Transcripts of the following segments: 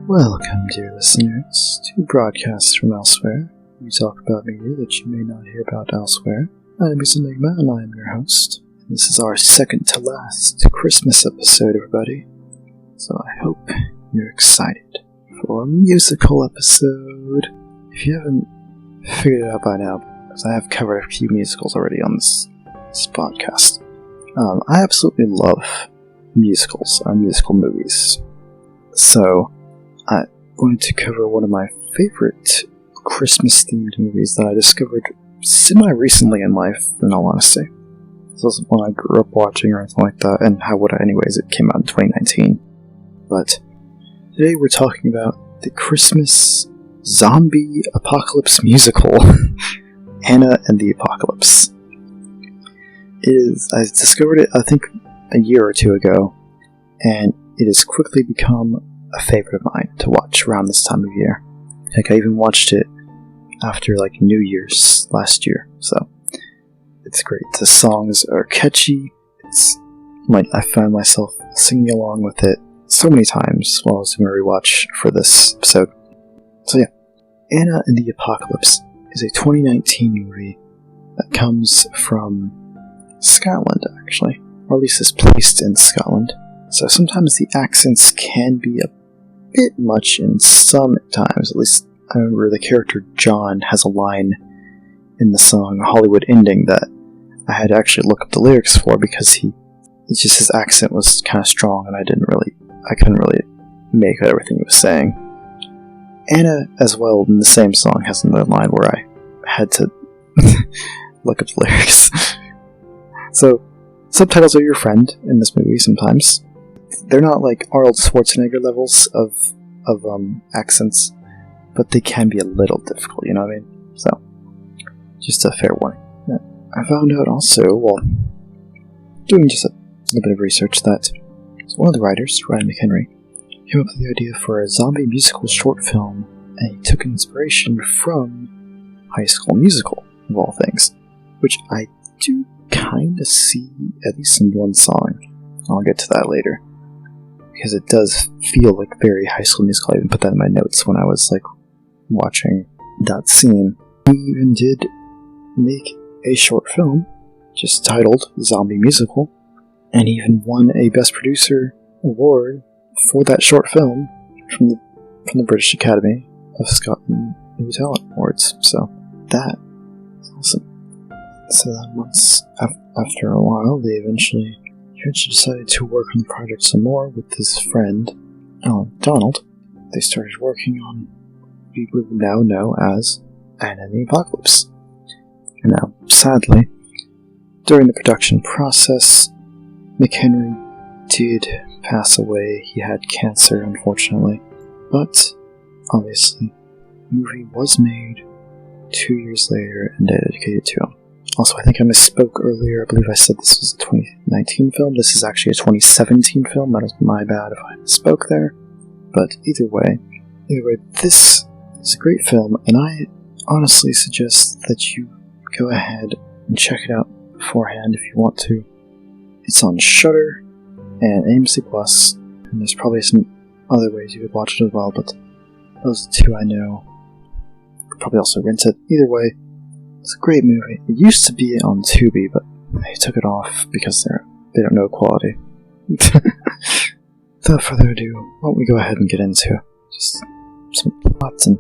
Welcome, dear listeners, to Broadcasts from Elsewhere. We talk about media that you may not hear about elsewhere. My name is Enigma, and I am your host. This is our second to last Christmas episode, everybody. So I hope you're excited for a musical episode. If you haven't figured it out by now, because I have covered a few musicals already on this podcast, I absolutely love musicals, or musical movies. So I'm going to cover one of my favorite Christmas-themed movies that I discovered semi-recently in life, in all honesty. This wasn't one I grew up watching or anything like that, and how would I anyways? It came out in 2019. But today we're talking about the Christmas zombie apocalypse musical, Anna and the Apocalypse. I discovered it, I think, a year or two ago, and it has quickly become a favorite of mine to watch around this time of year. Heck, I even watched it after New Year's last year, so it's great. The songs are catchy. It's I found myself singing along with it so many times while I was doing a rewatch for this episode. So yeah, Anna and the Apocalypse is a 2019 movie that comes from Scotland, actually, or at least is placed in Scotland. So sometimes the accents can be a bit much in some times. At least I remember the character John has a line in the song Hollywood Ending that I had to actually look up the lyrics for because his accent was kind of strong and I couldn't really make out everything he was saying. Anna, as well, in the same song, has another line where I had to look up the lyrics. So, subtitles are your friend in this movie sometimes. They're not like Arnold Schwarzenegger levels of accents, but they can be a little difficult, you know what I mean? So, just a fair warning. I found out also, while doing just a little bit of research, that one of the writers, Ryan McHenry, came up with the idea for a zombie musical short film, and he took inspiration from High School Musical, of all things, which I do kind of see, at least in one song. I'll get to that later. Because it does feel like very High School Musical. I even put that in my notes when I was watching that scene. He even did make a short film just titled Zombie Musical, and he even won a Best Producer award for that short film from the British Academy of Scotland New Talent Awards. So that is awesome. So then once after a while, they eventually decided to work on the project some more with his friend, Alan Donald. They started working on what we would now know as Anna and the Apocalypse. And now, sadly, during the production process, McHenry did pass away. He had cancer, unfortunately. But, obviously, the movie was made 2 years later and dedicated to him. Also, I think I misspoke earlier. I believe I said this was a 2019 film. This is actually a 2017 film. That is my bad if I misspoke there. But either way, this is a great film, and I honestly suggest that you go ahead and check it out beforehand if you want to. It's on Shudder and AMC Plus, and there's probably some other ways you could watch it as well, but those are the two I know. You could probably also rent it. Either way, it's a great movie. It used to be on Tubi, but they took it off because they don't know quality. Without further ado, why don't we go ahead and get into just some plots and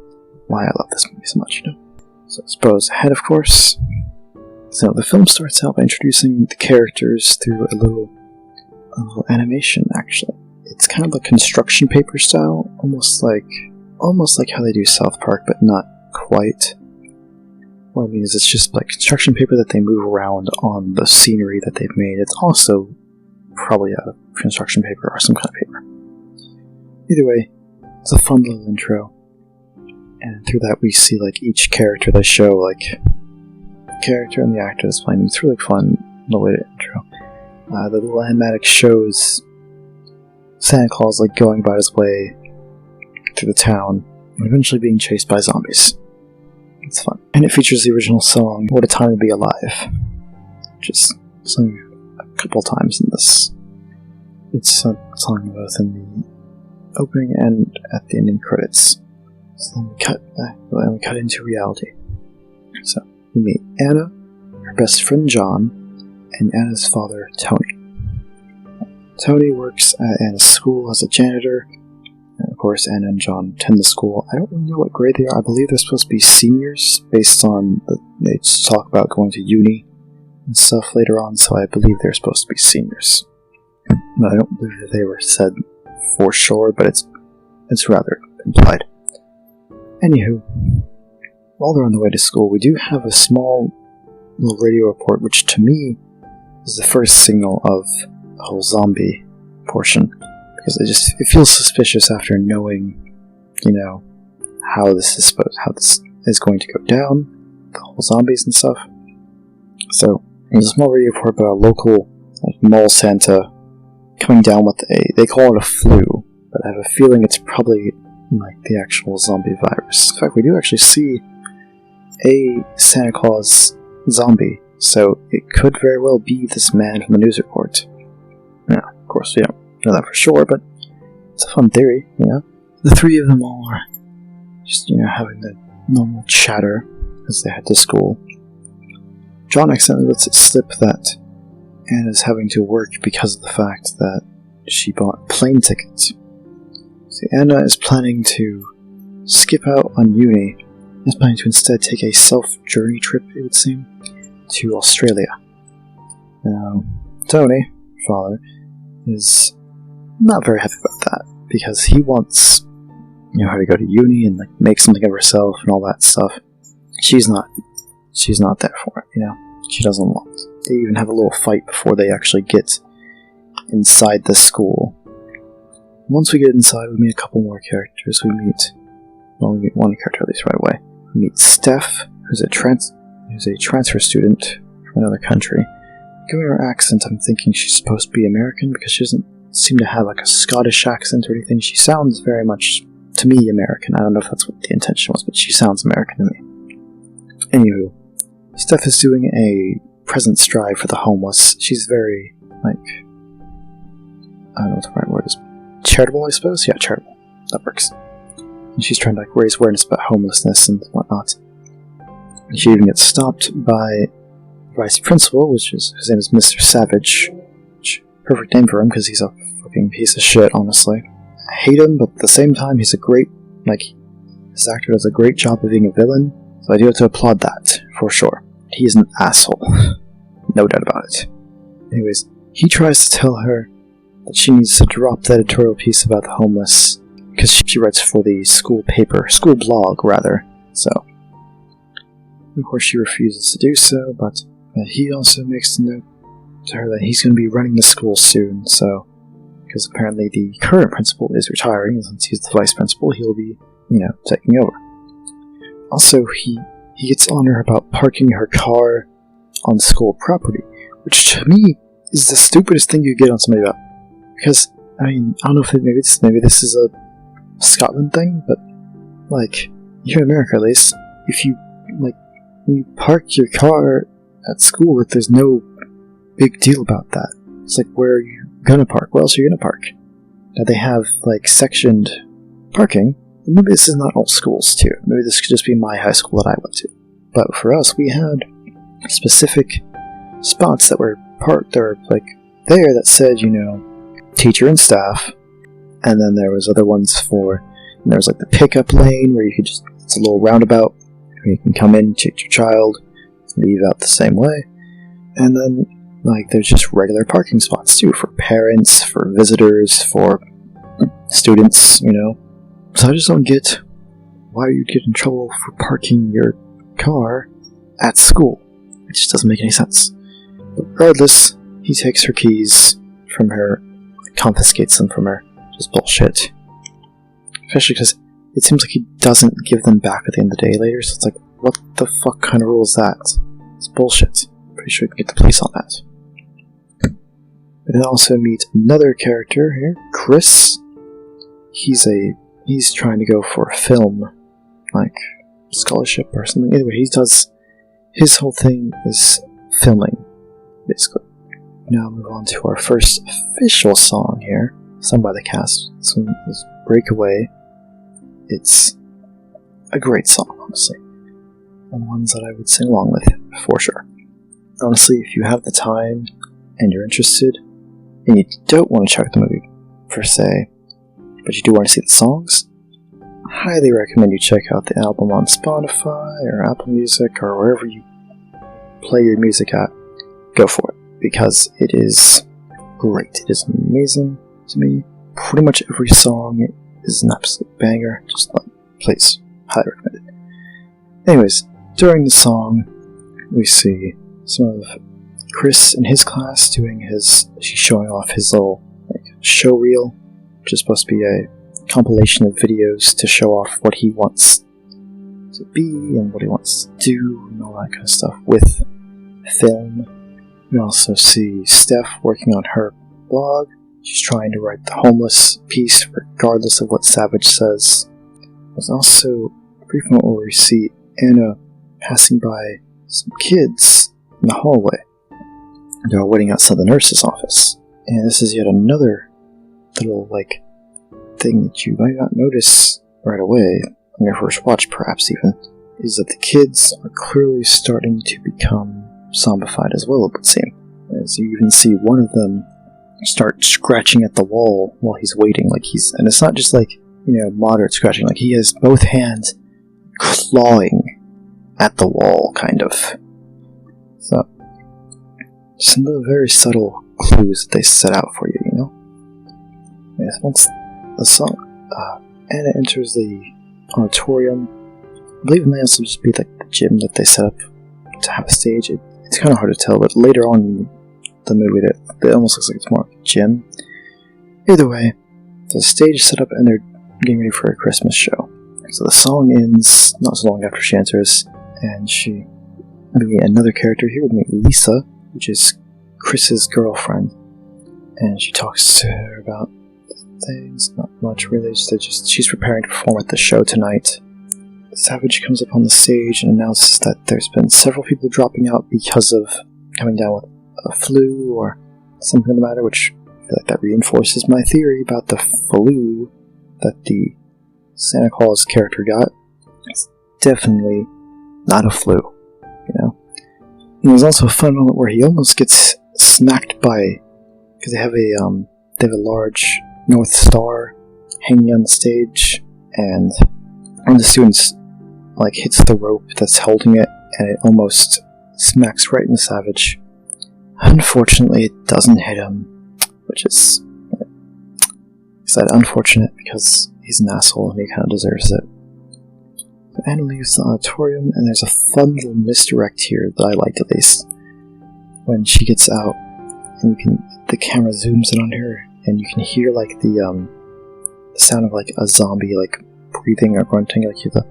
why I love this movie so much, So suppose ahead, of course. So the film starts out by introducing the characters through a little animation, actually. It's kind of like construction paper style, almost like how they do South Park, but not quite. What I mean is it's just like construction paper that they move around on the scenery that they've made. It's also probably out of construction paper or some kind of paper. Either way, it's a fun little intro. And through that we see each character they show, the character and the actor that's playing. It's really fun little intro. The little animatic shows Santa Claus going about his way through the town and eventually being chased by zombies. It's fun. And it features the original song, What a Time to Be Alive, which is sung a couple times in this. It's sung both in opening and at the ending credits. So then we cut into reality. So we meet Anna, her best friend John, and Anna's father Tony. Tony works at Anna's school as a janitor, and of course Anna and John attend the school. I don't really know what grade they are. I believe they're supposed to be seniors, based on they talk about going to uni and stuff later on, so I believe they're supposed to be seniors. But I don't believe that they were said for sure, but it's rather implied. Anywho, while they're on the way to school, we do have a small little radio report, which to me is the first signal of the whole zombie portion, because it feels suspicious after knowing, how this is going to go down, the whole zombies and stuff. So there's a small radio report about a local mall Santa coming down with they call it a flu, but I have a feeling it's probably the actual zombie virus. In fact, we do actually see a Santa Claus zombie, so it could very well be this man from the news report. Now, of course, we don't know that for sure, but it's a fun theory, The three of them all are just, having the normal chatter as they head to school. John accidentally lets it slip that Anna's having to work because of the fact that she bought plane tickets. So Anna is planning to skip out on uni, and is planning to instead take a self-journey trip, it would seem, to Australia. Now, Tony, father, is not very happy about that, because he wants, her to go to uni and make something of herself and all that stuff. She's not there for it, She doesn't want it. They even have a little fight before they actually get inside the school. Once we get inside, we meet a couple more characters. We meet one character at least right away. We meet Steph, who's a transfer student from another country. Given her accent, I'm thinking she's supposed to be American, because she doesn't seem to have a Scottish accent or anything. She sounds very much, to me, American. I don't know if that's what the intention was, but she sounds American to me. Anywho, Steph is doing a presents drive for the homeless. She's very, I don't know what the right word is. Charitable, I suppose? Yeah, charitable. That works. And she's trying to raise awareness about homelessness and whatnot. And she even gets stopped by the vice principal, his name is Mr. Savage. Perfect name for him, because he's a fucking piece of shit, honestly. I hate him, but at the same time, he's a great, this actor does a great job of being a villain, so I do have to applaud that, for sure. He is an asshole. No doubt about it. Anyways, he tries to tell her that she needs to drop the editorial piece about the homeless, because she writes for the school blog, rather, so. Of course, she refuses to do so, but he also makes the note to her that he's going to be running the school soon, so, because apparently the current principal is retiring, and since he's the vice principal, he'll be, taking over. Also, he gets on her about parking her car on school property, which to me is the stupidest thing you get on somebody about. Because, I don't know if maybe this is a Scotland thing, but, here in America at least, if you, when you park your car at school, there's no big deal about that. It's where are you gonna park? Where else are you gonna park? Now they have, sectioned parking. Maybe this is not all schools, too. Maybe this could just be my high school that I went to. But for us, we had specific spots that were parked, or, there that said, teacher and staff, and then there was other ones there was, the pickup lane, where you could it's a little roundabout, where you can come in, take your child, leave out the same way, and then, there's just regular parking spots, too, for parents, for visitors, for students, So I just don't get why you'd get in trouble for parking your car at school. It just doesn't make any sense. But regardless, he takes her keys from her, confiscates them from her. Just bullshit. Especially because it seems like he doesn't give them back at the end of the day later, so it's what the fuck kind of rule is that? It's bullshit. Pretty sure we can get the police on that. We then also meet another character here, Chris. He's trying to go for a film, scholarship or something. Anyway, his whole thing is filming, basically. Now move on to our first official song here. sung by the cast. This one is Breakaway. It's a great song, honestly. And ones that I would sing along with, for sure. Honestly, if you have the time and you're interested, and you don't want to check the movie per se, but you do want to see the songs, I highly recommend you check out the album on Spotify or Apple Music or wherever you play your music at. Go for it, because it is great. It is amazing to me. Pretty much every song is an absolute banger. Just please, highly recommend it. Anyways, during the song, we see some of Chris in his class she's showing off his little show reel, which is supposed to be a compilation of videos to show off what he wants to be and what he wants to do and all that kind of stuff with film. We also see Steph working on her blog. She's trying to write the homeless piece regardless of what Savage says. There's also a brief moment where we see Anna passing by some kids in the hallway. They're waiting outside the nurse's office. And this is yet another little, thing that you might not notice right away on your first watch, perhaps even, is that the kids are clearly starting to become zombified as well, it would seem. As you even see one of them start scratching at the wall while he's waiting, and it's not just moderate scratching, he has both hands clawing at the wall, kind of. So, some little very subtle clues that they set out for you, Yes, once the song, Anna enters the auditorium. I believe it may also just be the gym that they set up to have a stage. It's kind of hard to tell, but later on in the movie, it almost looks like it's more like a gym. Either way, the stage is set up and they're getting ready for a Christmas show. So the song ends not so long after she enters, and we meet another character here. We meet Lisa, which is Chris's girlfriend, and she talks to her about things, not much really, she's preparing to perform at the show tonight. Savage comes up on the stage and announces that there's been several people dropping out because of coming down with a flu or something of the matter, which I feel like that reinforces my theory about the flu that the Santa Claus character got. It's definitely not a flu, And there's also a fun moment where he almost gets smacked by, because they have a large North Star hanging on the stage, and one of the students hits the rope that's holding it, and it almost smacks right into Savage. Unfortunately, it doesn't hit him, which is unfortunate because he's an asshole and he kind of deserves it. So Anna leaves the auditorium, and there's a fun little misdirect here that I liked, at least. When she gets out, and the camera zooms in on her, and you can hear the sound of a zombie breathing or grunting, you the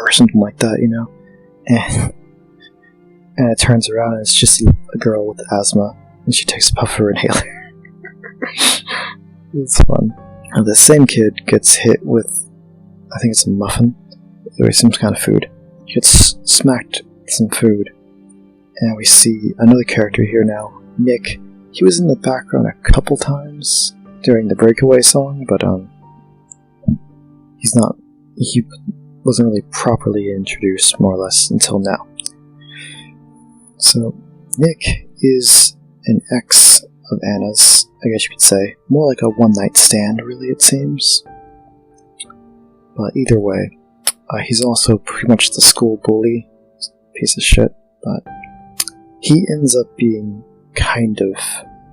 or something like that, and it turns around and it's just a girl with asthma, and she takes a puff of her inhaler. It's fun. And the same kid gets hit with, I think it's a muffin, or some kind of food. He gets smacked with some food, and we see another character here now, Nick. He was in the background a couple times during the Breakaway song, but he wasn't really properly introduced, more or less, until now. So, Nick is an ex of Anna's, I guess you could say. More like a one-night stand, really, it seems. But either way, he's also pretty much the school bully, piece of shit, but he ends up being kind of,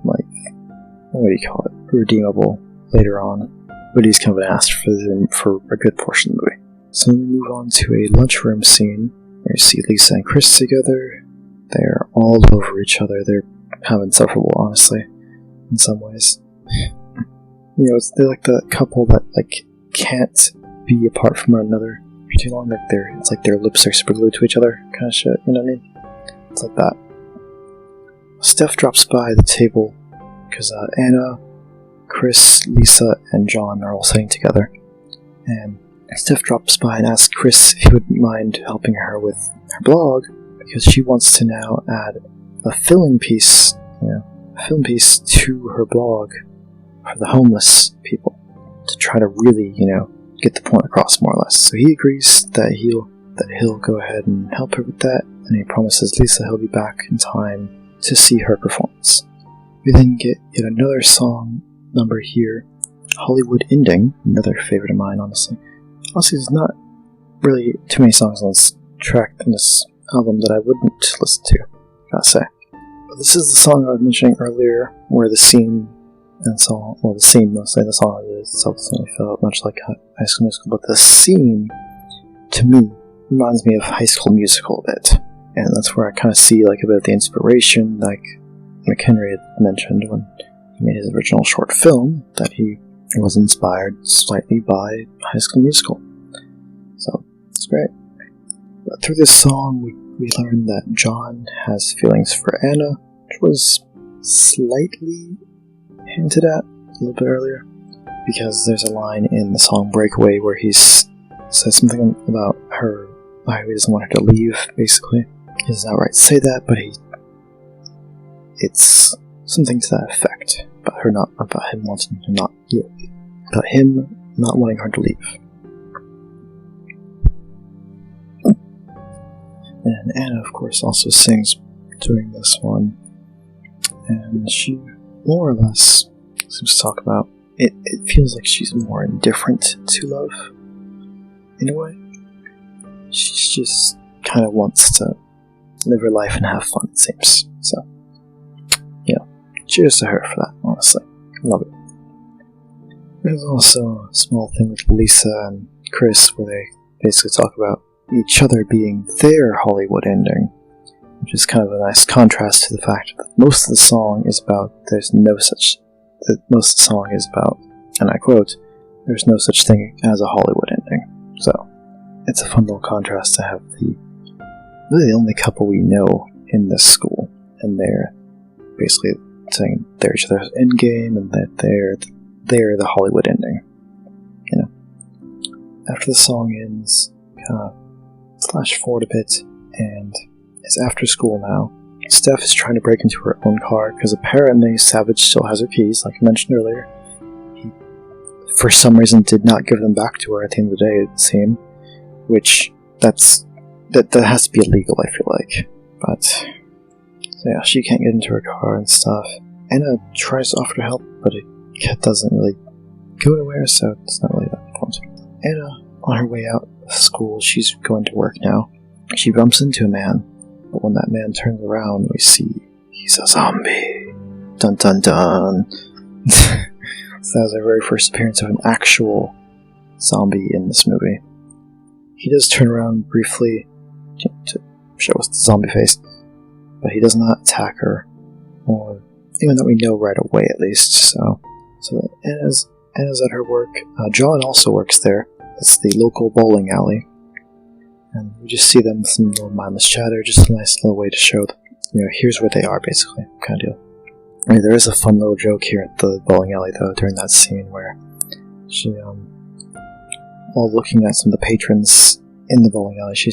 what do you call it, redeemable later on, but he's kind of an ass for a good portion of the movie. So we move on to a lunchroom scene, where you see Lisa and Chris together. They're all over each other. They're kind of insufferable, honestly, in some ways. They're like the couple that, can't be apart from one another for too long. It's like their lips are super glued to each other, kind of shit, you know what I mean? It's like that. Steph drops by the table because Anna, Chris, Lisa, and John are all sitting together. And Steph drops by and asks Chris if he wouldn't mind helping her with her blog, because she wants to now add a filling piece, film piece to her blog for the homeless people to try to really, get the point across more or less. So he agrees that he'll go ahead and help her with that, and he promises Lisa he'll be back in time to see her performance. We then get yet another song number here, Hollywood Ending, another favorite of mine, honestly. Honestly, there's not really too many songs on this track in this album that I wouldn't listen to, gotta say. But this is the song I was mentioning earlier, where the scene and song, well, the scene mostly, the song itself doesn't really feel much like High School Musical, but the scene, to me, reminds me of High School Musical a bit. And that's where I kind of see like a bit of the inspiration, like McHenry had mentioned when he made his original short film, that he was inspired slightly by High School Musical. So, it's great. But through this song, we learn that John has feelings for Anna, which was slightly hinted at a little bit earlier, because there's a line in the song Breakaway where he says something about her, how he doesn't want her to leave, basically. He doesn't outright say that, but it's something to that effect, about him not wanting her to leave. And Anna, of course, also sings during this one, and she more or less seems to talk about it. It feels like she's more indifferent to love, in a way. She just kind of wants to live her life and have fun, it seems. So, cheers to her for that, honestly. Love it. There's also a small thing with Lisa and Chris where they basically talk about each other being their Hollywood ending, which is kind of a nice contrast to the fact that most of the song is about and I quote, "There's no such thing as a Hollywood ending." So, it's a fun little contrast to have really the only couple we know in this school, and they're basically saying they're each other's endgame, and that they're the Hollywood ending. After the song ends, kind of flash forward a bit, and it's after school now. Steph is trying to break into her own car, because apparently Savage still has her keys, like I mentioned earlier. He, for some reason, did not give them back to her at the end of the day, it seemed, which, that has to be illegal, I feel like. But, so yeah, she can't get into her car and stuff. Anna tries to offer help, but it doesn't really go anywhere, so it's not really that point. Anna, on her way out of school, she's going to work now. She bumps into a man, but when that man turns around, we see he's a zombie. Dun dun dun. So that was our very first appearance of an actual zombie in this movie. He does turn around briefly to show us the zombie face, but he does not attack her, or even though we know right away at least. So Anna's at her work. John also works there. It's the local bowling alley, and we just see them with some little mindless chatter. Just a nice little way to show them, here's where they are, basically, kind of deal. I mean, there is a fun little joke here at the bowling alley, though, during that scene where she, while looking at some of the patrons in the bowling alley, she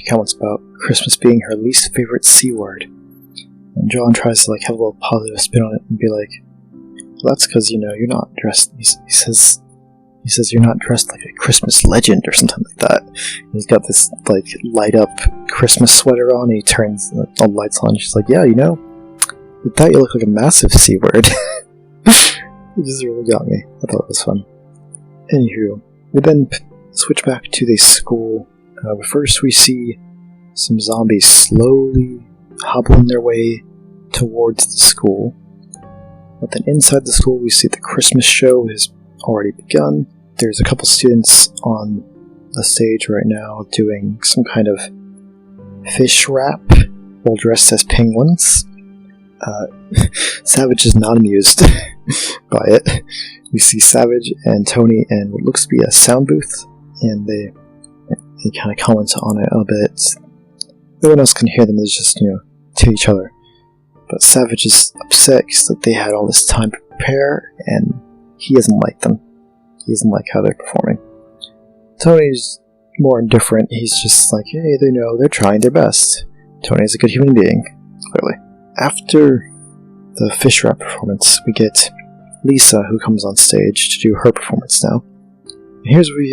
comments about Christmas being her least favorite C word. And John tries to have a little positive spin on it and be like, well, that's because, you're not dressed, he says you're not dressed like a Christmas legend or something like that. And he's got this, light up Christmas sweater on, and he turns the lights on, and she's like, yeah, I thought you looked like a massive C word. It just really got me. I thought it was fun. Anywho, we then switch back to the school. But first we see some zombies slowly hobbling their way towards the school. But then inside the school we see the Christmas show has already begun. There's a couple students on the stage right now doing some kind of fish wrap while dressed as penguins. Savage is not amused by it. We see Savage and Tony in what looks to be a sound booth, and they kind of comment on it a bit. No one else can hear them, it's just, to each other. But Savage is upset because they had all this time to prepare, and he doesn't like them. He doesn't like how they're performing. Tony's more indifferent. He's just like, hey, they're trying their best. Tony's a good human being, clearly. After the fish wrap performance, we get Lisa, who comes on stage to do her performance now. And here's where we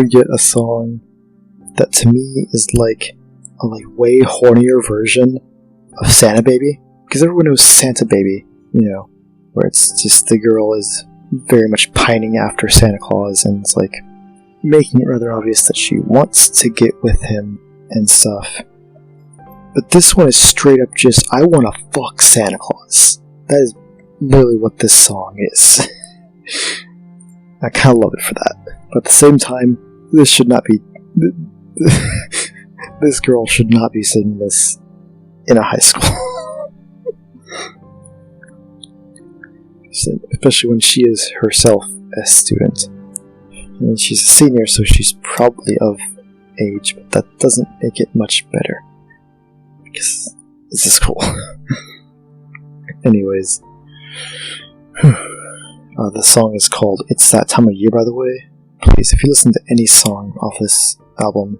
get a song that to me is like a way hornier version of Santa Baby. Because everyone knows Santa Baby, where it's just the girl is very much pining after Santa Claus and it's like making it rather obvious that she wants to get with him and stuff. But this one is straight up just, I want to fuck Santa Claus. That is literally what this song is. I kind of love it for that. But at the same time, this should not be... this girl should not be singing this in a high school. Especially when she is herself a student. And she's a senior, so she's probably of age, but that doesn't make it much better. Because this is cool. Anyways. The song is called It's That Time of Year, by the way. Please, if you listen to any song off this album,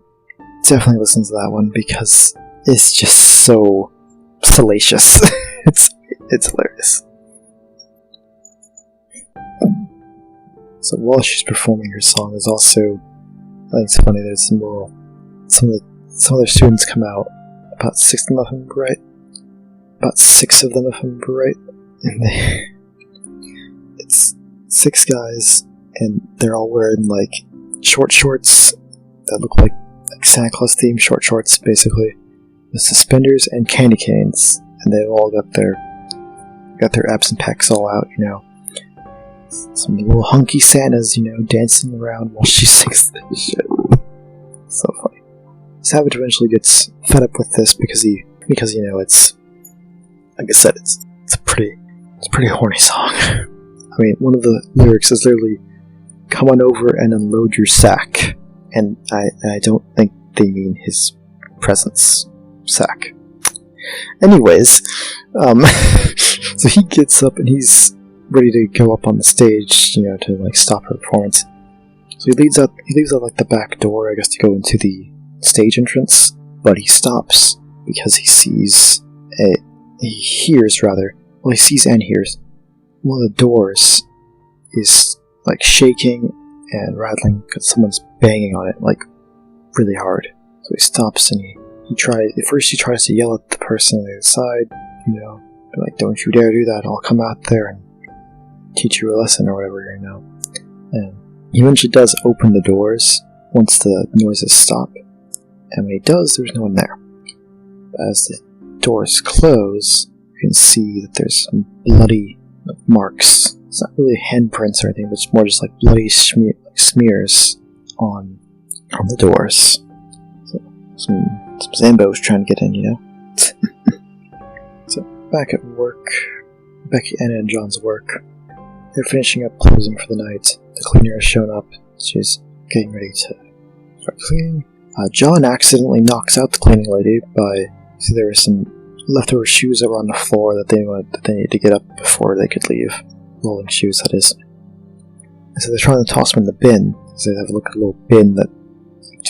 definitely listen to that one, because it's just so salacious. It's hilarious. So while she's performing her song, there's also, I think it's funny, there's some of their students come out, about 6 of them, right? About 6 of them, if I'm right. And it's 6 guys, and they're all wearing short shorts that look like Santa Claus themed short shorts, basically, with suspenders and candy canes, and they've all got their abs and pecs all out, Some little hunky Santas, dancing around while she sings this shit. So funny. Savage eventually gets fed up with this because it's, like I said, it's a pretty horny song. I mean, one of the lyrics is literally, "Come on over and unload your sack," and I don't think they mean his presence sack. Anyways, so he gets up and he's ready to go up on the stage, to stop her performance. So he leaves out the back door, I guess, to go into the stage entrance, but he stops because he sees and hears one of the doors is shaking and rattling because someone's banging on it really hard. So he stops and he tries to yell at the person on the other side, "Don't you dare do that! I'll come out there and teach you a lesson," or whatever, And he eventually does open the doors once the noises stop, and when he does, there's no one there. But as the doors close, you can see that there's some bloody marks. It's not really handprints or anything, but it's more just bloody smears on the doors. So some Zambos trying to get in, So back at work, Becky, Anna, and John's work. They're finishing up closing for the night. The cleaner has shown up. She's getting ready to start cleaning. John accidentally knocks out the cleaning lady there were some leftover shoes that were on the floor that they needed to get up before they could leave. Rolling shoes, that is. And so they're trying to toss them in the bin. So they have a look at a little bin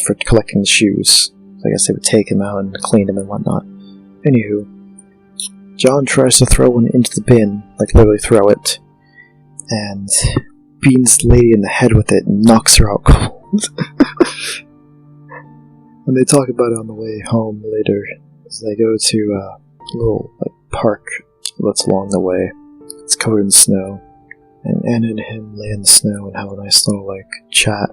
for collecting the shoes. So I guess they would take them out and clean them and whatnot. Anywho, John tries to throw one into the bin, literally throw it, and beans the lady in the head with it and knocks her out cold. And they talk about it on the way home later, as they go to a little park that's along the way. It's covered in snow, and Anna and him lay in the snow and have a nice little chat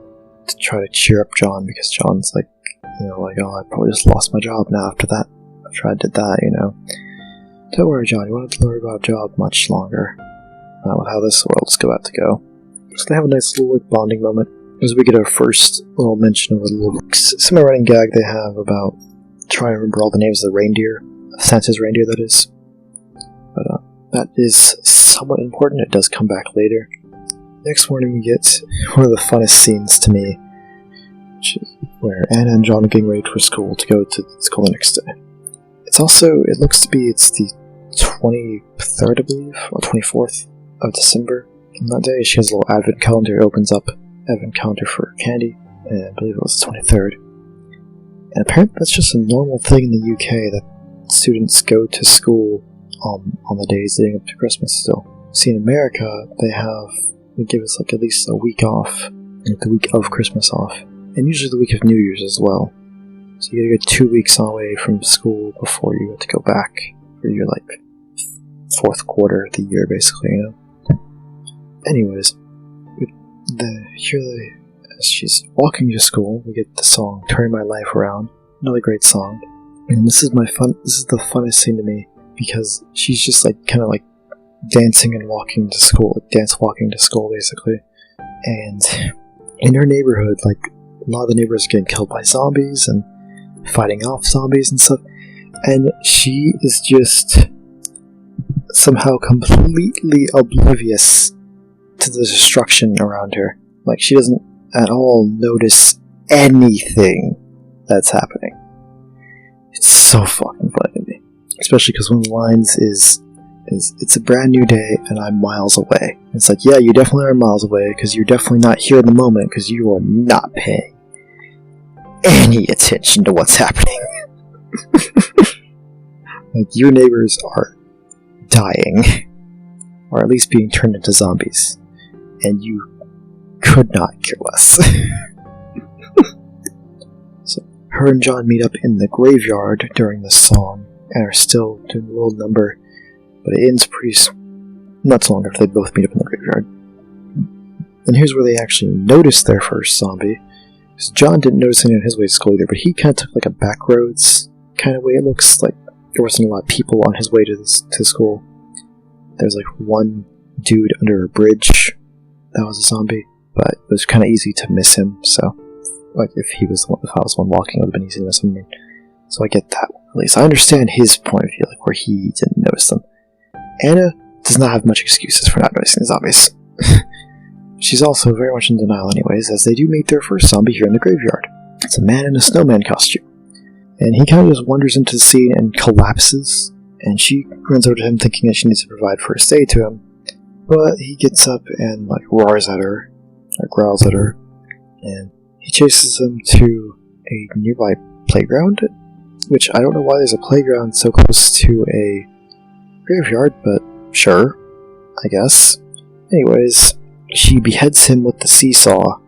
to try to cheer up John, because John's oh, I probably just lost my job now after I did that, Don't worry, John, you won't have to worry about a job much longer. With how this world's about to go. So they have a nice little bonding moment as we get our first little mention of a little semi-running gag they have about trying to remember all the names of the reindeer, Santa's reindeer, that is. But that is somewhat important. It does come back later. Next morning we get one of the funnest scenes to me, which is where Anna and John are getting ready for school to go to school the next day. It looks to be the 23rd, I believe, or 24th of December. On that day, she has a little advent calendar. It opens up advent calendar for candy, and I believe it was the 23rd. And apparently that's just a normal thing in the UK, that students go to school on the days leading up to Christmas still. See, in America, they give us like at least a week off, like the week of Christmas off, and usually the week of New Year's as well. So you gotta get 2 weeks away from school before you get to go back for your like fourth quarter of the year, basically, you know. Anyways, as she's walking to school, we get the song "Turning My Life Around," another great song, and this is the funnest scene to me because she's just like kind of like dancing and walking to school, walking to school basically, and in her neighborhood, like a lot of the neighbors are getting killed by zombies and fighting off zombies and stuff, and she is just somehow completely oblivious to the destruction around her. Like, she doesn't at all notice anything that's happening. It's so fucking funny to me, especially because one of the lines is it's a brand new day and I'm miles away. It's like, yeah, you definitely are miles away because you're definitely not here in the moment because you are not paying any attention to what's happening. Like, your neighbors are dying, or at least being turned into zombies, and you could not care less. So, her and John meet up in the graveyard during the song and are still doing a little number, but it ends not so long after they both meet up in the graveyard. And here's where they actually notice their first zombie. Because John didn't notice any on his way to school either, but he kind of took like a back roads kind of way. It looks like there wasn't a lot of people on his way to school. There's like one dude under a bridge that was a zombie, but it was kind of easy to miss him. So, like, if I was the one walking, it would have been easy to miss him. So I get that one, at least. I understand his point of view, like where he didn't notice them. Anna does not have much excuses for not noticing the zombies. She's also very much in denial anyways, as they do meet their first zombie here in the graveyard. It's a man in a snowman costume. And he kind of just wanders into the scene and collapses, and she runs over to him thinking that she needs to provide first aid to him. But he gets up and like roars at her, or growls at her, and he chases them to a nearby playground, which I don't know why there's a playground so close to a graveyard, but sure, I guess. Anyways, she beheads him with the seesaw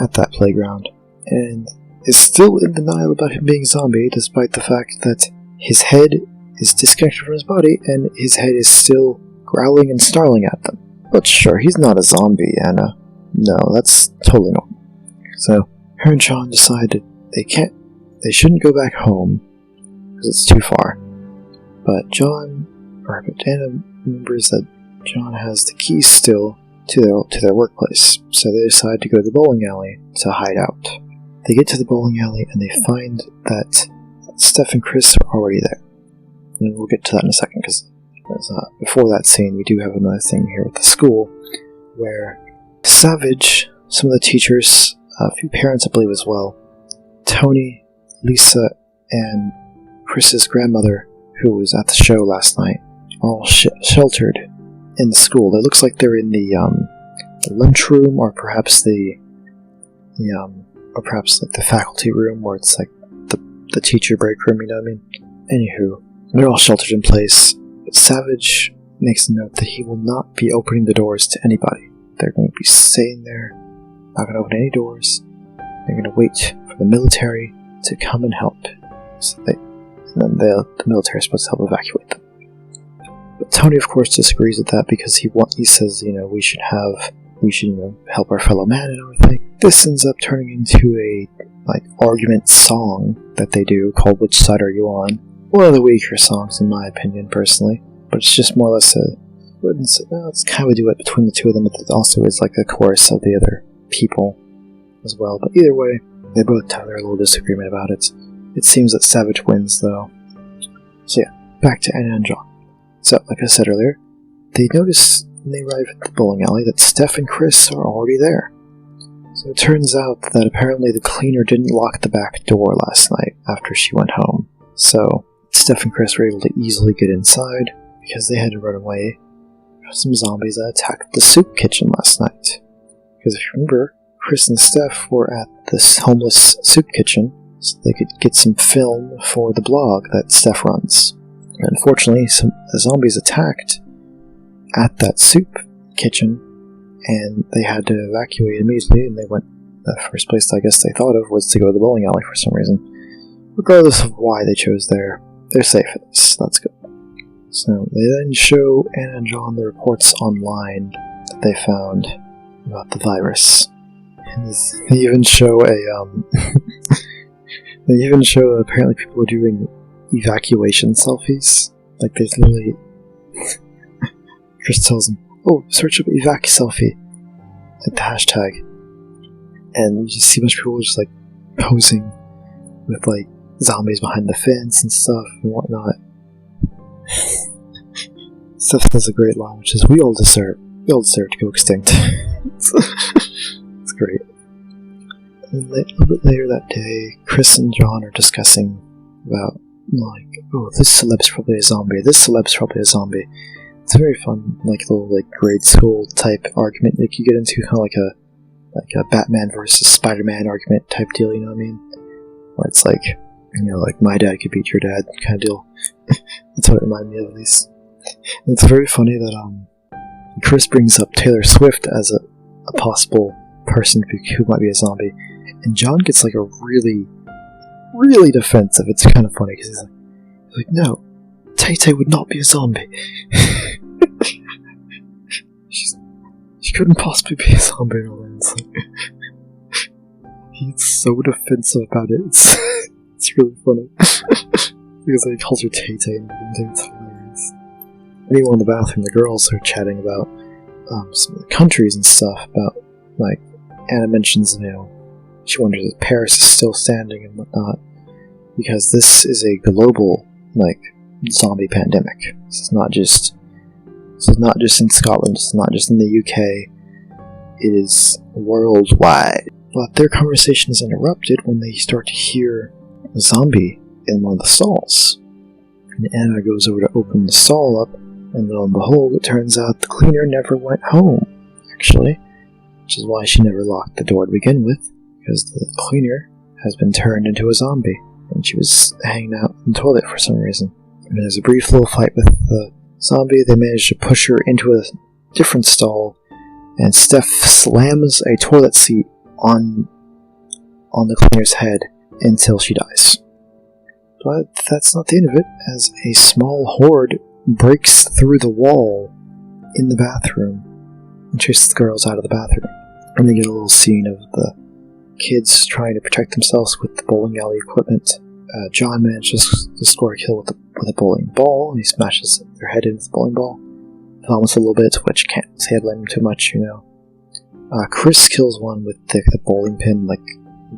at that playground, and is still in denial about him being a zombie, despite the fact that his head is disconnected from his body, and his head is still growling and snarling at them. But sure, he's not a zombie, Anna. No, that's totally normal. So, her and John decide that they shouldn't go back home, because it's too far. But Anna remembers that John has the keys still to their workplace, so they decide to go to the bowling alley to hide out. They get to the bowling alley and they find that Steph and Chris are already there. And we'll get to that in a second, because before that scene we do have another thing here at the school, where Savage, some of the teachers, a few parents I believe as well, Tony, Lisa, and Chris's grandmother, who was at the show last night, are all sheltered in the school. It looks like they're in the lunchroom, or perhaps the faculty room, where it's like the teacher break room, you know what I mean? Anywho, they're all sheltered in place, but Savage makes a note that he will not be opening the doors to anybody. They're going to be staying there, not going to open any doors. They're going to wait for the military to come and help. And then the military is supposed to help evacuate them. But Tony, of course, disagrees with that because he says, we should help our fellow man and everything. This ends up turning into a argument song that they do called "Which Side Are You On?" One of the weaker songs, in my opinion, personally. But it's just more or less it's kind of a duet between the two of them, but it also is like a chorus of the other people as well. But either way, they both have their little disagreement about it. It seems that Savage wins, though. So yeah, back to Anna and John. So, like I said earlier, they notice when they arrive at the bowling alley that Steph and Chris are already there. So it turns out that apparently the cleaner didn't lock the back door last night after she went home. So Steph and Chris were able to easily get inside because they had to run away from some zombies that attacked the soup kitchen last night. Because if you remember, Chris and Steph were at this homeless soup kitchen so they could get some film for the blog that Steph runs. Unfortunately, some zombies attacked at that soup kitchen, and they had to evacuate immediately, and they went. The first place I guess they thought of was to go to the bowling alley for some reason. Regardless of why they chose there, they're safe at this. That's good. So they then show Anna and John the reports online that they found about the virus. And they even show they even show that apparently people are doing evacuation selfies. Like there's literally Chris tells them, "Oh, search up evac selfie," like the hashtag, and you just see a bunch of people just like posing with like zombies behind the fence and stuff and whatnot. Steph has a great line, which is, we all deserve to go extinct." It's great. And a little bit later that day, Chris and John are discussing about, like, oh, this celeb's probably a zombie, this celeb's probably a zombie. It's a very fun, like, little, like, grade school type argument that you get into, kind of like a Batman versus Spider-Man argument type deal, you know what I mean? Where it's like, you know, like, my dad could beat your dad kind of deal. That's what it reminded me of, at least. And it's very funny that, Chris brings up Taylor Swift as a possible person who might be a zombie, and John gets like a really, really defensive. It's kind of funny because he's like, no, Tay-Tay would not be a zombie. She couldn't possibly be a zombie and all that. It's like, he's so defensive about it. It's really funny because he calls her Tay-Tay and everything. It's hilarious. Anyone in the bathroom, the girls are chatting about some of the countries and stuff. About, like, Anna mentions, you know, she wonders if Paris is still standing and whatnot, because this is a global, like, zombie pandemic. This is not just in Scotland. It's not just in the UK. It is worldwide. But their conversation is interrupted when they start to hear a zombie in one of the stalls. And Anna goes over to open the stall up, and lo and behold, it turns out the cleaner never went home, actually. Which is why she never locked the door to begin with, because the cleaner has been turned into a zombie, and she was hanging out in the toilet for some reason. And there's a brief little fight with the zombie. They manage to push her into a different stall, and Steph slams a toilet seat on the cleaner's head until she dies. But that's not the end of it, as a small horde breaks through the wall in the bathroom and chases the girls out of the bathroom. And they get a little scene of the kids trying to protect themselves with the bowling alley equipment. John manages to score a kill with a bowling ball, and he smashes their head into the bowling ball. Almost a little bit, which can't say I blame him too much, you know. Chris kills one with the bowling pin, like,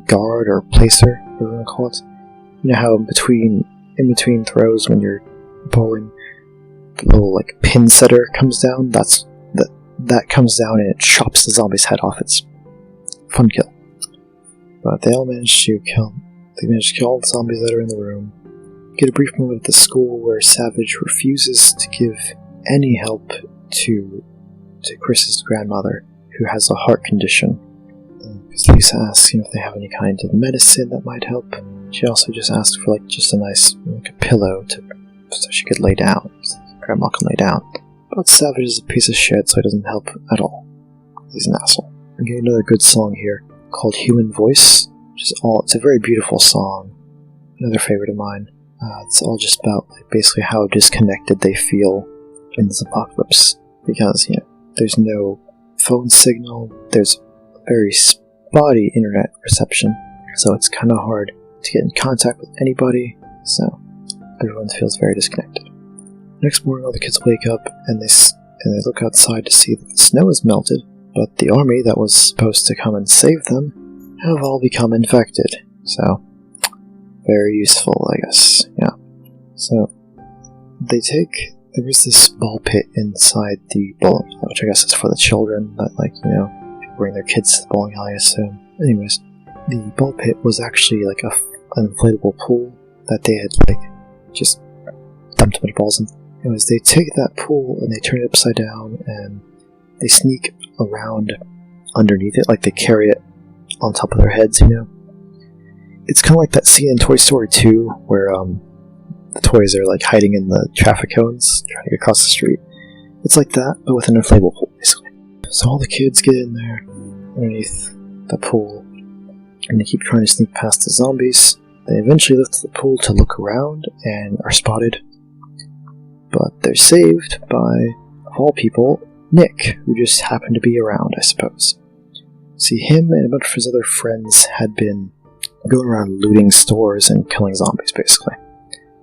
guard or placer, whatever you want to call it. You know how in between throws when you're bowling, the little, like, pin setter comes down? That comes down and it chops the zombie's head off. It's a fun kill. But they all manage to kill all the zombies that are in the room. Get a brief moment at the school where Savage refuses to give any help to Chris's grandmother, who has a heart condition. Because Lisa asks, you know, if they have any kind of medicine that might help. She also just asks for, like, just a nice, like, a pillow so she could lay down. So Grandma can lay down. But Savage is a piece of shit, so he doesn't help at all. He's an asshole. I'm getting another good song here called Human Voice, it's a very beautiful song. Another favorite of mine. It's all just about, like, basically how disconnected they feel in this apocalypse. Because, you know, there's no phone signal, there's a very spotty internet reception, so it's kind of hard to get in contact with anybody, so everyone feels very disconnected. Next morning, all the kids wake up and they look outside to see that the snow has melted, but the army that was supposed to come and save them have all become infected. So, very useful, I guess. Yeah. So, there is this ball pit inside the bowling alley, which I guess is for the children that, like, you know, people bring their kids to the bowling alley, I assume. Anyways, the ball pit was actually like an inflatable pool that they had, like, just dumped a bunch of balls in. Anyways, they take that pool and they turn it upside down and they sneak around underneath it, like they carry it on top of their heads, you know? It's kind of like that scene in Toy Story 2 where the toys are like hiding in the traffic cones, trying to get across the street. It's like that, but with an inflatable pool, basically. So all the kids get in there, underneath the pool, and they keep trying to sneak past the zombies. They eventually lift the pool to look around, and are spotted. But they're saved by, of all people, Nick, who just happened to be around, I suppose. See, him and a bunch of his other friends had been going around looting stores and killing zombies, basically.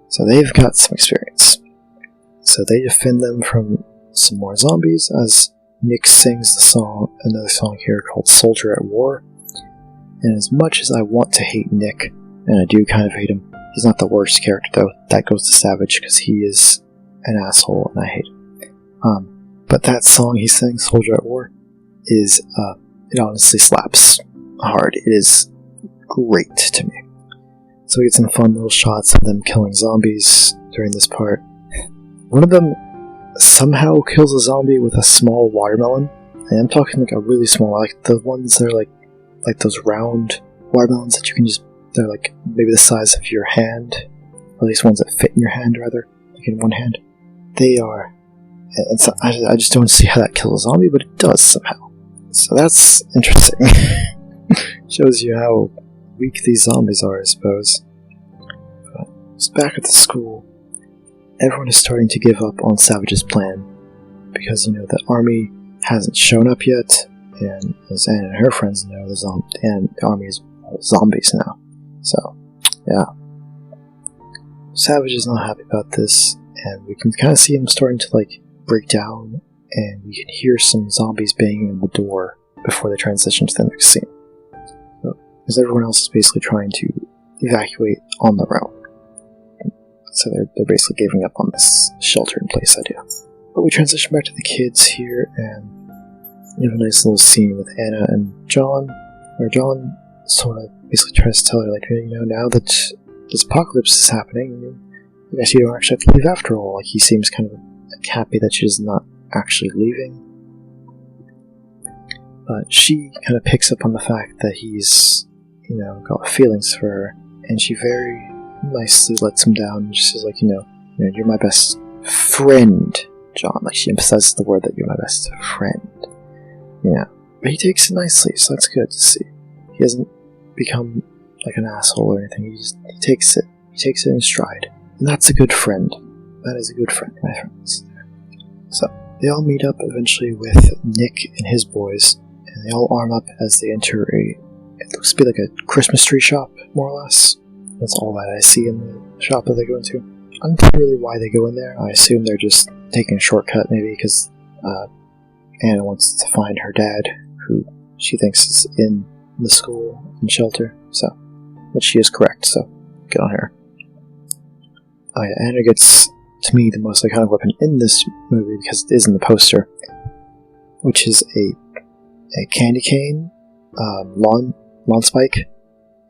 So they've got some experience. So they defend them from some more zombies as Nick sings another song here called Soldier at War. And as much as I want to hate Nick, and I do kind of hate him, he's not the worst character though. That goes to Savage because he is an asshole and I hate him. But that song he sang, Soldier at War, it honestly slaps hard. It is great to me. So we get some fun little shots of them killing zombies during this part. One of them somehow kills a zombie with a small watermelon. And I'm talking like a really small, like the ones that are like those round watermelons that you can just, they're like maybe the size of your hand, or at least ones that fit in your hand rather, like in one hand. They are, I just don't see how that kills a zombie, but it does somehow. So that's interesting. Shows you how weak these zombies are, I suppose. But it's back at the school. Everyone is starting to give up on Savage's plan because, the army hasn't shown up yet, and as Anna and her friends know, the army is zombies now. So, yeah. Savage is not happy about this, and we can kind of see him starting to, break down, and we can hear some zombies banging on the door before they transition to the next scene. Because everyone else is basically trying to evacuate on their own. So they're basically giving up on this shelter-in-place idea. But we transition back to the kids here, and we have a nice little scene with Anna and John, where John sort of basically tries to tell her, now that this apocalypse is happening, I guess you don't actually have to leave after all. He seems kind of happy that she's not actually leaving. But she kind of picks up on the fact that he's, got feelings for her, and she very nicely lets him down, and she says, you're my best friend, John. She emphasizes the word that you're my best friend. But he takes it nicely, so that's good to see. He hasn't become like an asshole or anything. He takes it in stride, and that's a good friend. That is a good friend, my friends. So they all meet up eventually with Nick and his boys, and they all arm up as they enter it looks to be like a Christmas tree shop, more or less. That's all that I see in the shop that they go into. I don't know really why they go in there. I assume they're just taking a shortcut, maybe because Anna wants to find her dad, who she thinks is in the school and shelter. But she is correct, so good on her. Oh yeah, Anna gets, to me, the most iconic weapon in this movie because it is in the poster, which is a candy cane lawn spike.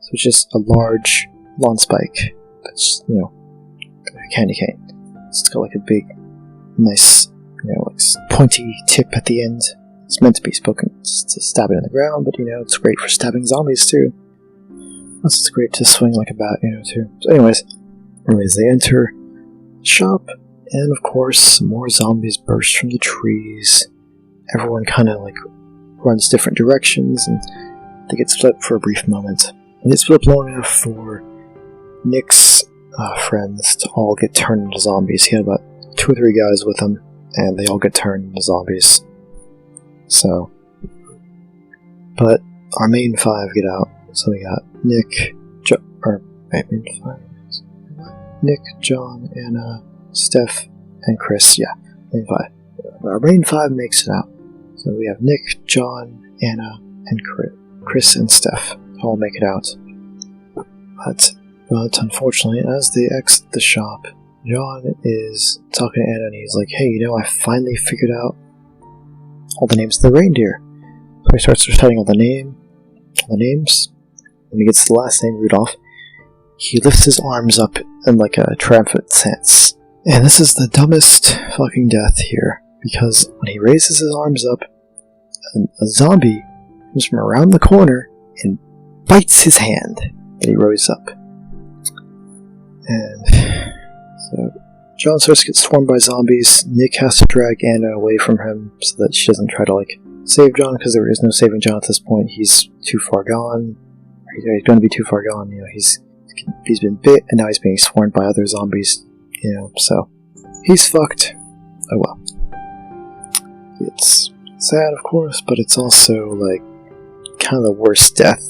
So it's just a large lawn spike that's, a candy cane. It's got a big, nice, pointy tip at the end. It's meant to be spoken to stab it in the ground, but, it's great for stabbing zombies, too. Plus, it's great to swing like a bat, too. So anyways, they enter the shop, and of course, more zombies burst from the trees. Everyone kind of, runs different directions, and they get split up for a brief moment. And they split up long enough for Nick's friends to all get turned into zombies. He had about 2 or 3 guys with him, and they all get turned into zombies. So, but our main 5 get out. So we got Nick, Nick, John, Anna, Steph, and Chris. Yeah, main 5. Our main 5 makes it out. So we have Nick, John, Anna, and Chris and Steph all make it out. But unfortunately, as they exit the shop, John is talking to Anna, and he's like, "Hey, I finally figured out all the names of the reindeer." So he starts reciting all the names. When he gets to the last name, Rudolph, he lifts his arms up in a triumphant stance. And this is the dumbest fucking death here, because when he raises his arms up, a zombie comes from around the corner and bites his hand that he rose up. And So John starts to get swarmed by zombies. Nick has to drag Anna away from him so that she doesn't try to, like, save John, because there is no saving John at this point. He's too far gone. He's going to be too far gone. You know, he's been bit, and now he's being swarmed by other zombies. You know, so he's fucked. Oh well. It's sad, of course, but it's also, like, kind of the worst death,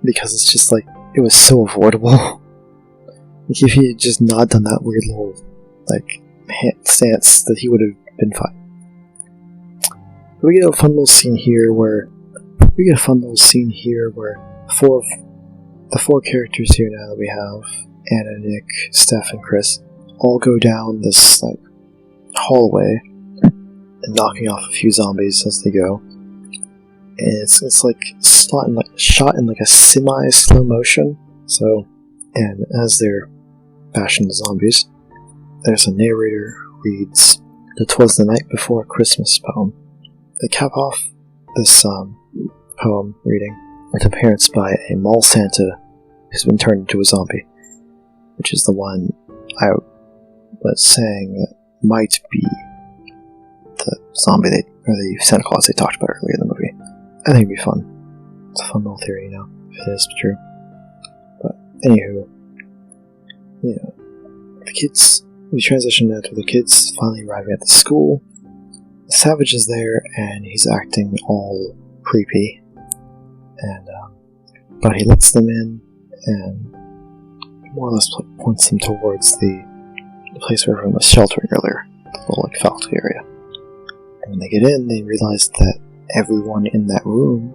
because it's just, like, it was so avoidable. Like, if he had just not done that weird little, like, hand stance, that he would have been fine. But we get a fun little scene here where the four characters here now that we have, Anna, Nick, Steph, and Chris, all go down this, like, hallway and knocking off a few zombies as they go. And it's like shot in like a semi slow motion. So, and as they're bashing the zombies, there's a narrator who reads the "'Twas the Night Before Christmas" poem. They cap off this poem reading with appearance by a mall Santa who's been turned into a zombie, which is the one I was saying that might be the zombie or the Santa Claus they talked about earlier in the movie. I think it'd be fun. It's a fun little theory, you know, if it is true. But anywho, yeah, the kids. We transition now to the kids finally arriving at the school. The Savage is there, and he's acting all creepy, and but he lets them in, and more or less points them towards the place where everyone was sheltering earlier, the little, like, faculty area. And when they get in, they realize that everyone in that room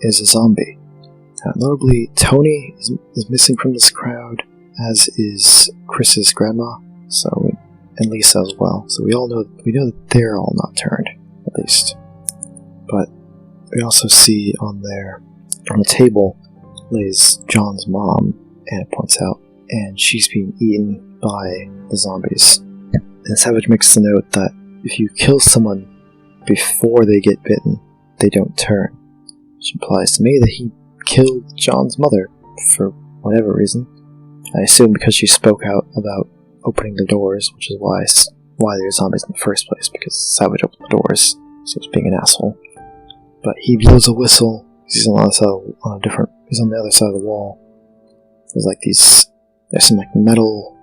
is a zombie. Notably, Tony is missing from this crowd, as is Chris's grandma, and Lisa as well. So we know that they're all not turned, at least. But we also see on the table lays John's mom, Anna points out, and she's being eaten by the zombies. And Savage makes the note that if you kill someone before they get bitten, they don't turn, which implies to me that he killed John's mother for whatever reason. I assume because she spoke out about opening the doors, which is why there's zombies in the first place, because Savage opened the doors, so he was being an asshole. But he blows a whistle. He's on the other side of the wall. There's some like metal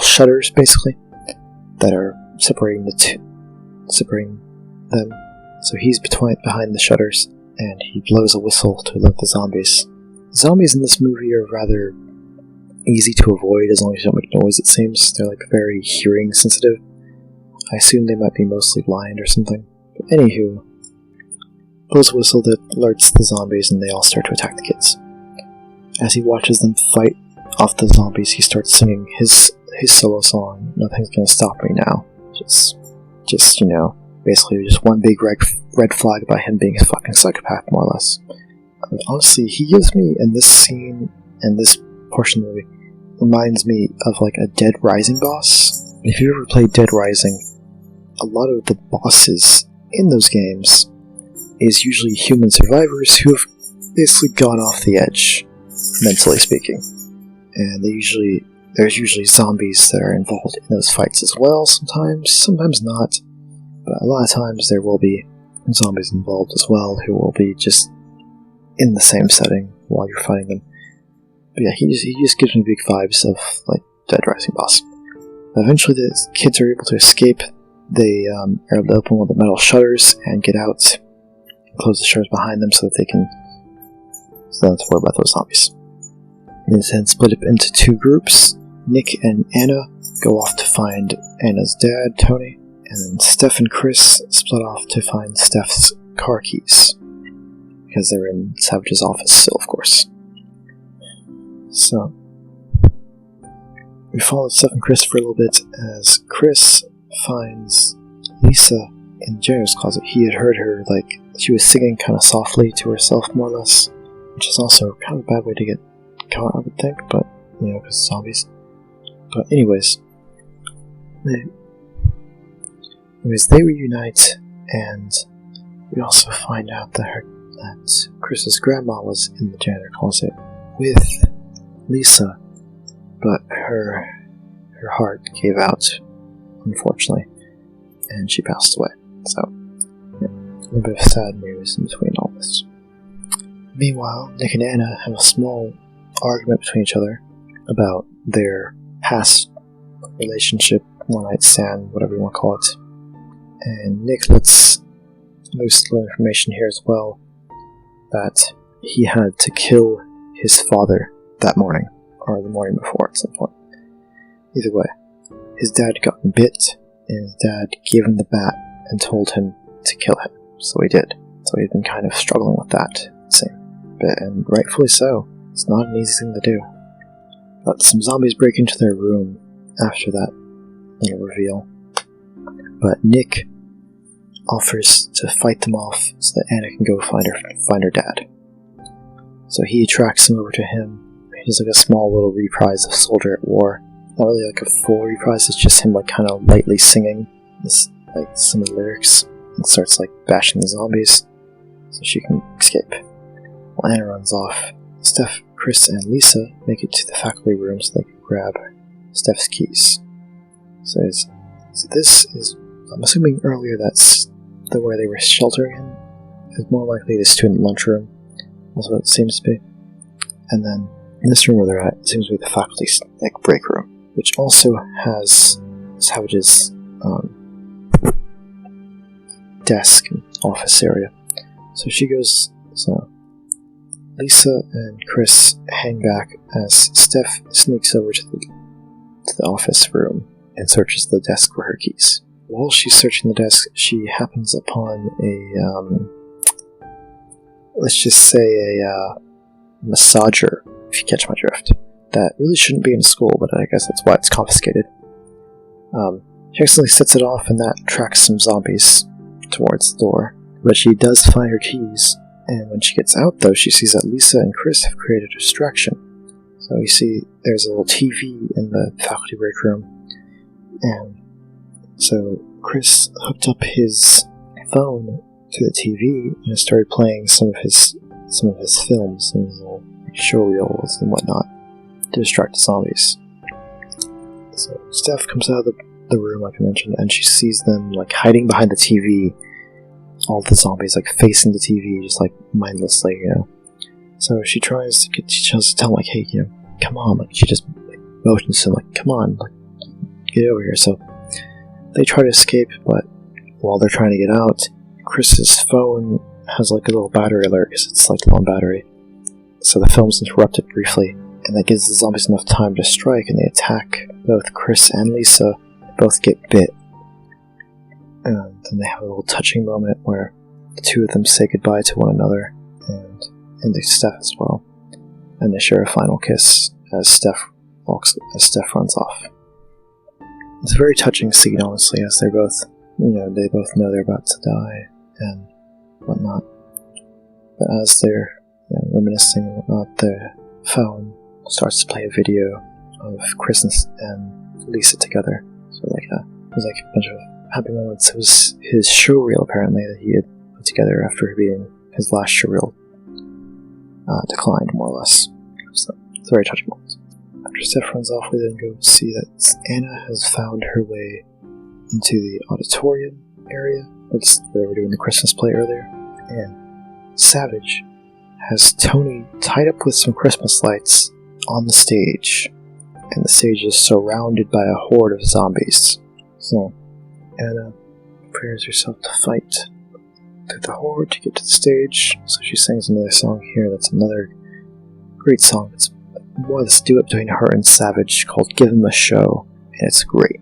shutters basically that are separating them. So he's behind the shutters, and he blows a whistle to alert the zombies. Zombies in this movie are rather easy to avoid as long as you don't make noise, it seems. They're like very hearing sensitive. I assume they might be mostly blind or something. But anywho, blows a whistle that alerts the zombies, and they all start to attack the kids. As he watches them fight off the zombies, he starts singing his solo song, "Nothing's Gonna Stop Me Now." Just basically just one big red flag about him being a fucking psychopath, more or less. Honestly, he gives me, in this scene, and this portion of the movie, reminds me of like a Dead Rising boss. If you ever played Dead Rising, a lot of the bosses in those games is usually human survivors who have basically gone off the edge, mentally speaking. And there's usually zombies that are involved in those fights as well, sometimes not. But a lot of times there will be zombies involved as well who will be just in the same setting while you're fighting them. But yeah, he just gives me big vibes of like Dead Rising boss. Eventually the kids are able to escape. They are able to open one of the metal shutters and get out, close the shutters behind them so that they don't have to worry about those zombies. And it's then split up into two groups. Nick and Anna go off to find Anna's dad, Tony, and then Steph and Chris split off to find Steph's car keys, because they're in Savage's office still, of course. So, we followed Steph and Chris for a little bit as Chris finds Lisa in the janitor's closet. He had heard her, like, she was singing kind of softly to herself, more or less, which is also kind of a bad way to get caught, I would think, but, because zombies. But anyways, they reunite, and we also find out that Chris's grandma was in the janitor closet with Lisa, but her her heart gave out, unfortunately, and she passed away. So, yeah, a little bit of sad news in between all this. Meanwhile, Nick and Anna have a small argument between each other about their past relationship, one night stand, whatever you want to call it. And Nick lets loose little information here as well that he had to kill his father that morning, or the morning before at some point. Either way, his dad got bit, and his dad gave him the bat and told him to kill him. So he did. So he'd been kind of struggling with that same bit, and rightfully so. It's not an easy thing to do. But some zombies break into their room after that little reveal. But Nick offers to fight them off so that Anna can go find her dad. So he tracks him over to him. He does like a small little reprise of Soldier at War. Not really like a full reprise, it's just him like kind of lightly singing this, like some of the lyrics, and starts like bashing the zombies so she can escape. While Anna runs off, Steph, Chris, and Lisa make it to the faculty room so they can grab Steph's keys. So this is, I'm assuming earlier that's the where they were sheltering in. It's more likely the student lunchroom. That's what it seems to be. And then in this room where they're at, it seems to be the faculty break room, which also has Savage's desk and office area. So Lisa and Chris hang back as Steph sneaks over to the office room and searches the desk for her keys. While she's searching the desk, she happens upon let's just say a massager, if you catch my drift. That really shouldn't be in school, but I guess that's why it's confiscated. She accidentally sets it off, and that tracks some zombies towards the door. But she does find her keys, and when she gets out, though, she sees that Lisa and Chris have created a distraction. So you see there's a little TV in the faculty break room, and so Chris hooked up his phone to the TV and started playing some of his films and his little show reels and whatnot to distract the zombies. So Steph comes out of the room, like I mentioned, and she sees them like hiding behind the TV. All the zombies like facing the TV, just like mindlessly, you know. So she tries to tell them, like, hey, you know, come on. Like she just motions to them, like, come on, like, get over here. So they try to escape, but while they're trying to get out, Chris's phone has like a little battery alert because it's like low on battery. So the film's interrupted briefly, and that gives the zombies enough time to strike, and they attack both Chris and Lisa. Both get bit. And then they have a little touching moment where the two of them say goodbye to one another, and to Steph as well. And they share a final kiss as Steph runs off. It's a very touching scene, honestly, as they both know they're about to die and whatnot. But as they're reminiscing and whatnot, the phone starts to play a video of Chris and Lisa together. So it was like a bunch of happy moments. It was his showreel, apparently, that he had put together after being his last showreel declined, more or less. So it's a very touching moment. After Steph runs off, we then go see that Anna has found her way into the auditorium area. That's where they were doing the Christmas play earlier. And Savage has Tony tied up with some Christmas lights on the stage. And the stage is surrounded by a horde of zombies. So Anna prepares herself to fight through the horde to get to the stage. So she sings another song here. That's another great song. It's more or less a duet between her and Savage called Give 'Em a Show. And it's great,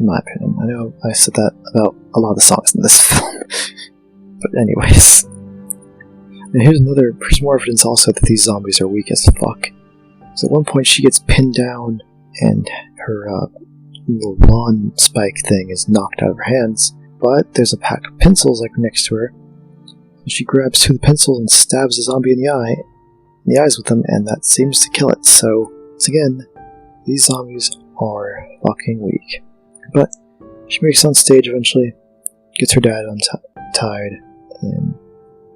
in my opinion. I know I said that about a lot of the songs in this film. But anyways. And here's more evidence also that these zombies are weak as fuck. So at one point she gets pinned down and her little lawn spike thing is knocked out of her hands, but there's a pack of pencils like next to her. So she grabs two of the pencils and stabs the zombie in the eyes with them, and that seems to kill it. So once again, these zombies are fucking weak. But she makes it on stage eventually, gets her dad untied, and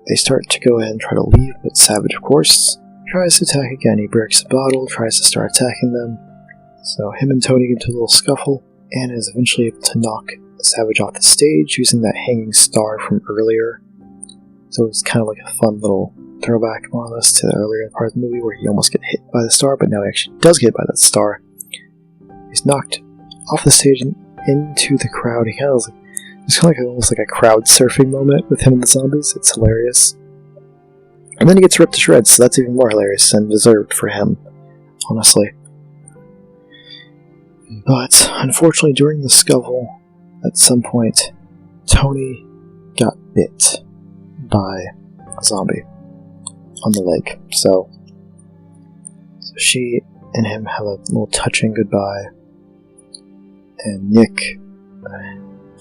they start to go ahead and try to leave, but Savage, of course, tries to attack again. He breaks a bottle, tries to start attacking them, So him and Tony get into a little scuffle. Anna is eventually able to knock Savage off the stage using that hanging star from earlier. So it's kind of like a fun little throwback, more or less, to the earlier part of the movie where he almost get hit by the star, but now he actually does get hit by that star. He's knocked off the stage and into the crowd. He kind of it's kind of almost like a crowd surfing moment with him and the zombies. It's hilarious. And then he gets ripped to shreds, so that's even more hilarious and deserved for him, honestly. But unfortunately, during the scuffle, at some point, Tony got bit by a zombie on the leg. So she and him have a little touching goodbye, and Nick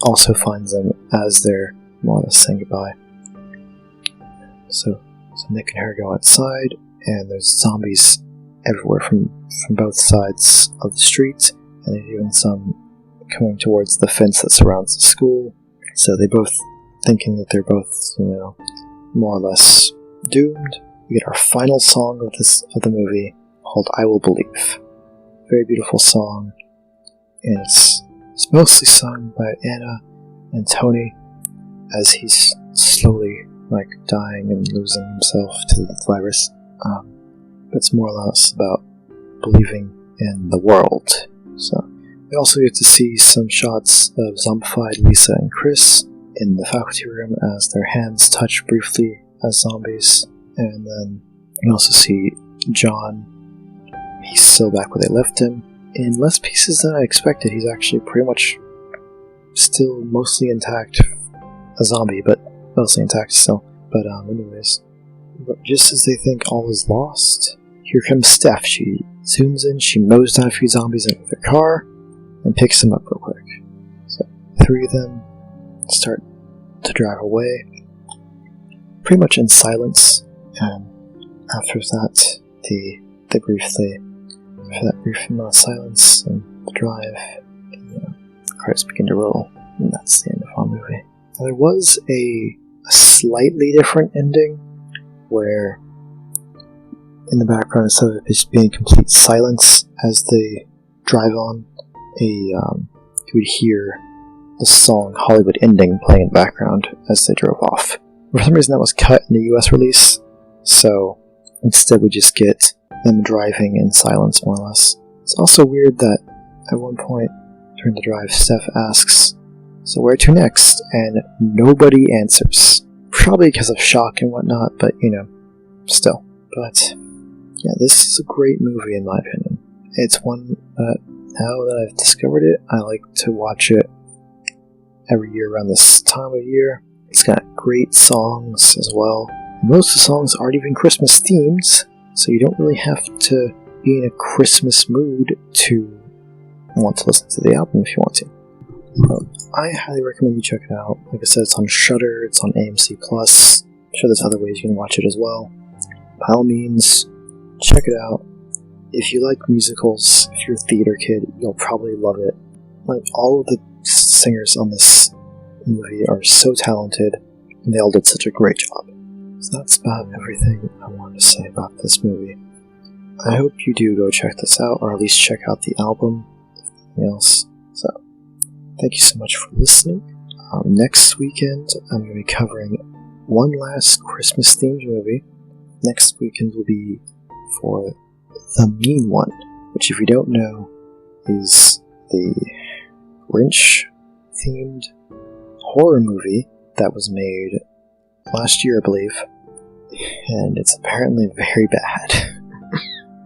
also finds them as they're more or less saying goodbye. So Nick and her go outside, and there's zombies everywhere from both sides of the street, and there's even some coming towards the fence that surrounds the school. So they both, thinking that they're both, more or less doomed. We get our final song of the movie called "I Will Believe." Very beautiful song, and it's mostly sung by Anna and Tony as he's slowly dying and losing himself to the virus. But it's more or less about believing in the world. So we also get to see some shots of zombified Lisa and Chris in the faculty room as their hands touch briefly as zombies. And then we also see John. He's still back where they left him. In less pieces than I expected. He's actually pretty much still mostly intact. A zombie, but mostly intact still. But anyways. But just as they think all is lost, here comes Steph. She zooms in, she mows down a few zombies with her car, and picks them up real quick. So, three of them start to drive away, pretty much in silence, and after that, they briefly, after that brief amount of silence and the drive, the credits begin to roll, and that's the end of our movie. Now, there was a slightly different ending, where in the background, instead of it just being complete silence as they drive on, you would hear the song Hollywood Ending playing in the background as they drove off. For some reason that was cut in the US release, so instead we just get them driving in silence, more or less. It's also weird that at one point during the drive, Steph asks, "So where to next?" and nobody answers. Probably because of shock and whatnot, but still. But yeah, this is a great movie in my opinion. It's one that, now that I've discovered it, I like to watch it every year around this time of year. It's got great songs as well. Most of the songs aren't even Christmas themed, so you don't really have to be in a Christmas mood to want to listen to the album if you want to. I highly recommend you check it out. Like I said, it's on Shudder, it's on AMC+. I'm sure there's other ways you can watch it as well. By all means, check it out. If you like musicals, if you're a theater kid, you'll probably love it. All of the singers on this movie are so talented, and they all did such a great job. So that's about everything I wanted to say about this movie. I hope you do go check this out, or at least check out the album, if nothing else. So, thank you so much for listening. Next weekend, I'm going to be covering one last Christmas-themed movie. Next weekend will be for The Mean One, which, if you don't know, is the Grinch-themed horror movie that was made last year, I believe, and it's apparently very bad.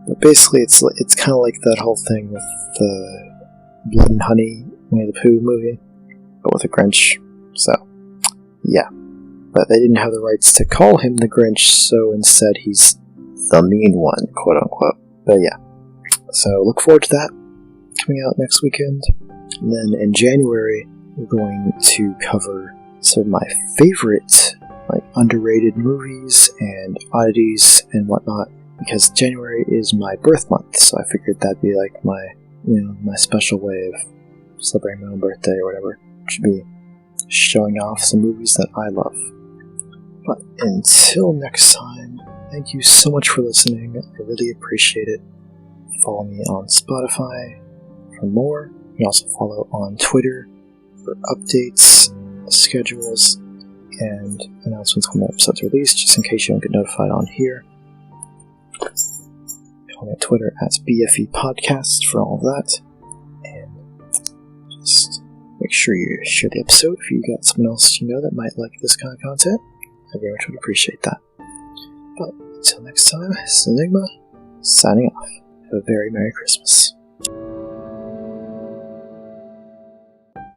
But basically, it's kind of like that whole thing with the Blood and Honey Winnie the Pooh movie, but with a Grinch. So, yeah. But they didn't have the rights to call him the Grinch, so instead he's the mean one, quote unquote. But yeah. So look forward to that coming out next weekend. And then in January, we're going to cover some of my favorite, underrated movies and oddities and whatnot, because January is my birth month, so I figured that'd be my special way of celebrating my own birthday or whatever. Should be showing off some movies that I love. But until next time, thank you so much for listening. I really appreciate it. Follow me on Spotify, for more. You can also follow on Twitter for updates, schedules, and announcements when the episode's released, just in case you don't get notified on here. Follow me on Twitter at BFE Podcast for all of that. And just make sure you share the episode if you got someone else you know that might like this kind of content. I very much would appreciate that. But until next time, this is Enigma, signing off. Have a very Merry Christmas.